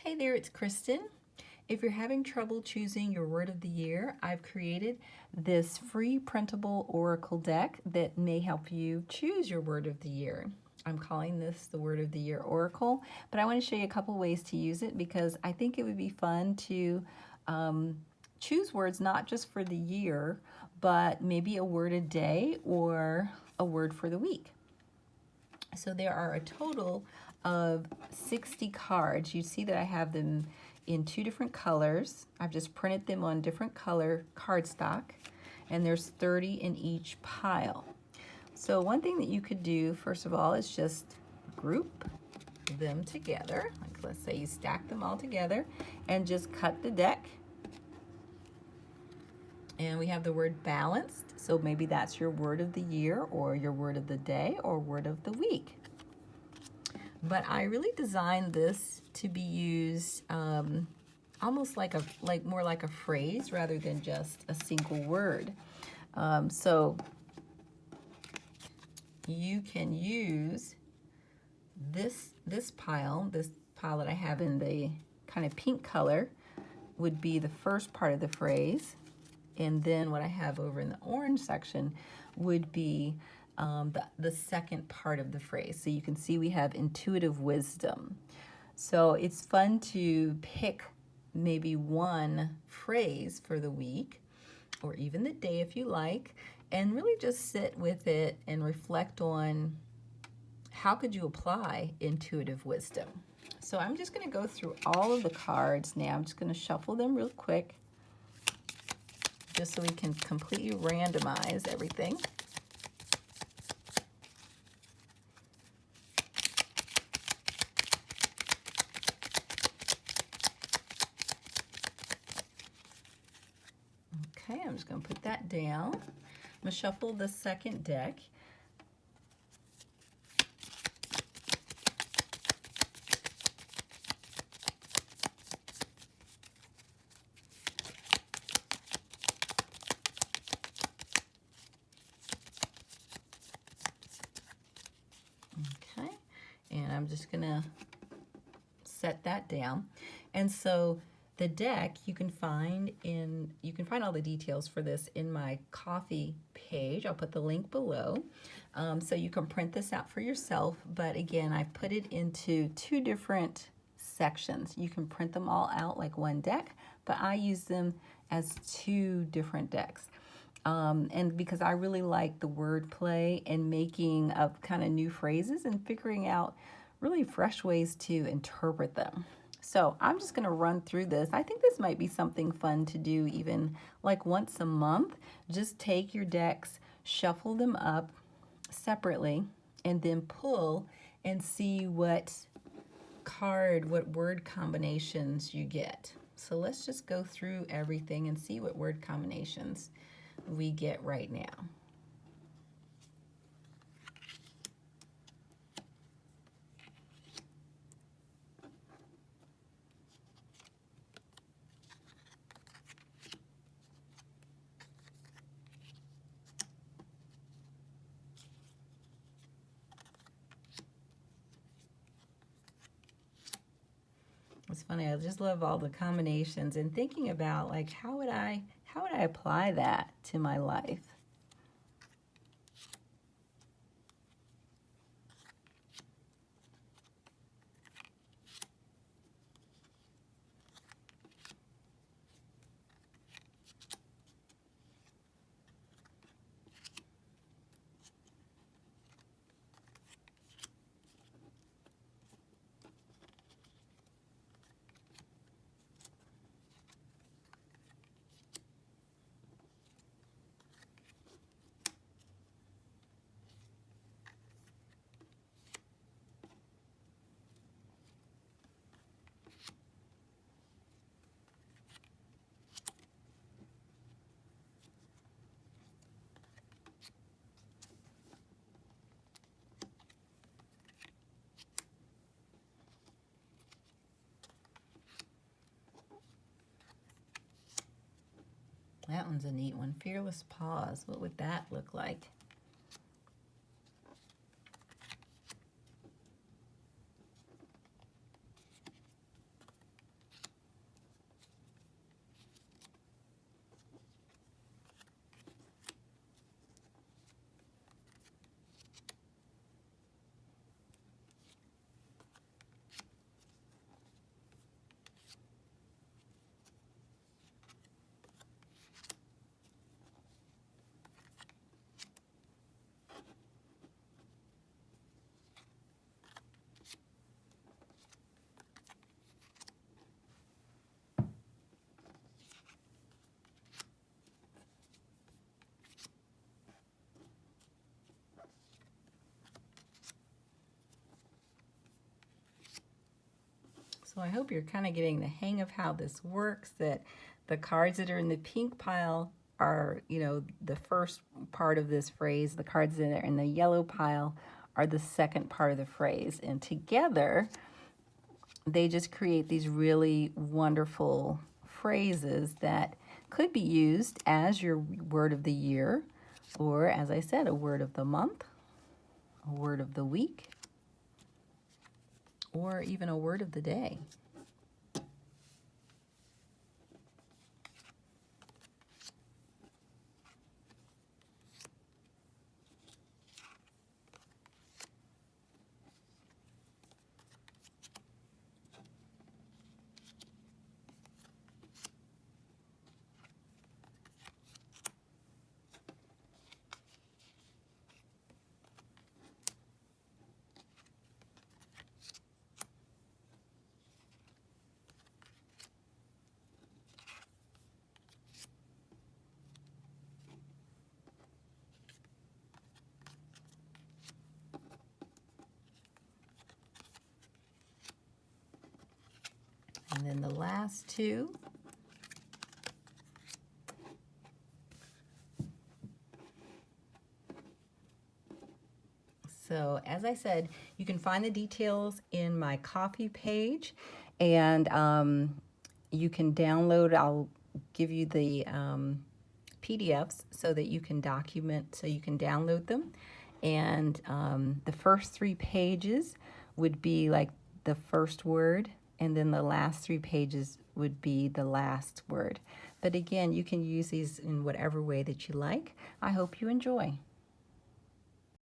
Hey there, it's Kristen. If you're having trouble choosing your word of the year, I've created this free printable oracle deck that may help you choose your word of the year. I'm calling this the Word of the Year Oracle, but I want to show you a couple ways to use it because I think it would be fun to choose words not just for the year, but maybe a word a day or a word for the week. So there are a total of 60 cards. You see that I have them in two different colors. I've just printed them on different color cardstock, and there's 30 in each pile. So one thing that you could do, first of all, is just group them together. Like let's say you stack them all together and just cut the deck. And we have the word balanced, so maybe that's your word of the year or your word of the day or word of the week. But I really designed this to be used almost like more like a phrase rather than just a single word. So you can use this pile that I have in the kind of pink color would be the first part of the phrase, and then what I have over in the orange section would be the second part of the phrase. So you can see we have intuitive wisdom. So it's fun to pick maybe one phrase for the week or even the day if you like, and really just sit with it and reflect on how could you apply intuitive wisdom. So I'm just going to go through all of the cards now. I'm just going to shuffle them real quick just so we can completely randomize everything. Okay, I'm just going to put that down. I'm going to shuffle the second deck. Okay, and I'm just going to set that down. And so the deck you can find all the details for this in my Ko-fi page. I'll put the link below, so you can print this out for yourself. But again, I've put it into two different sections. You can print them all out like one deck, but I use them as two different decks. And because I really like the wordplay and making up kind of new phrases and figuring out really fresh ways to interpret them. So I'm just going to run through this. I think this might be something fun to do even like once a month. Just take your decks, shuffle them up separately, and then pull and see what word combinations you get. So let's just go through everything and see what word combinations we get right now. It's funny, I just love all the combinations and thinking about like how would I apply that to my life? That one's a neat one. Fearless pause. What would that look like? So I hope you're kind of getting the hang of how this works, that the cards that are in the pink pile are, you know, the first part of this phrase. The cards that are in the yellow pile are the second part of the phrase. And together, they just create these really wonderful phrases that could be used as your word of the year, or as I said, a word of the month, a word of the week, or even a word of the day. And then the last two. So as I said, you can find the details in my Ko-fi page, and you can download, I'll give you the PDFs so that you can document, so you can download them. And the first 3 pages would be like the first word, and then the last 3 pages would be the last word. But again, you can use these in whatever way that you like. I hope you enjoy.